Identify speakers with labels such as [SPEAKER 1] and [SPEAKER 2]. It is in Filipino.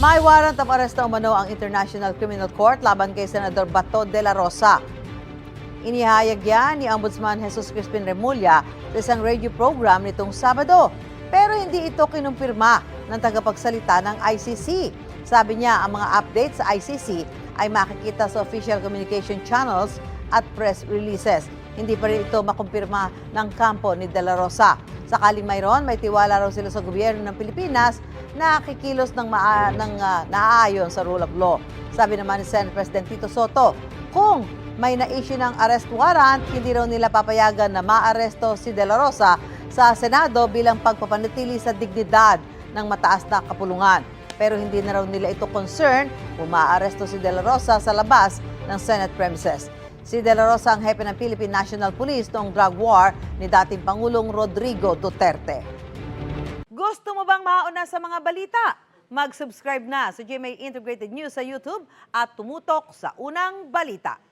[SPEAKER 1] May warrant of arrest na umano ang International Criminal Court laban kay Senador Bato de la Rosa. Inihayag yan ni Ombudsman Jesus Crispin Remulla sa isang radio program nitong Sabado. Pero hindi ito kinumpirma ng tagapagsalita ng ICC. Sabi niya ang mga updates sa ICC ay makikita sa official communication channels at press releases. Hindi pa rin ito makumpirma ng kampo ni De La Rosa. Sakaling mayroon, may tiwala raw sila sa gobyerno ng Pilipinas na kikilos ng naaayon sa rule of law. Sabi naman ni Senate President Tito Soto, kung may na-issue ng arrest warrant, hindi raw nila papayagan na maaresto si De La Rosa sa Senado bilang pagpapanatili sa dignidad ng mataas na kapulungan. Pero hindi na raw nila ito concern kung maaresto si De La Rosa sa labas ng Senate premises. Si De La Rosa ang hepe ng Philippine National Police noong drug war ni dating Pangulong Rodrigo Duterte. Gusto mo bang mauna sa mga balita? Mag-subscribe na sa GMA Integrated News sa YouTube at tumutok sa unang balita.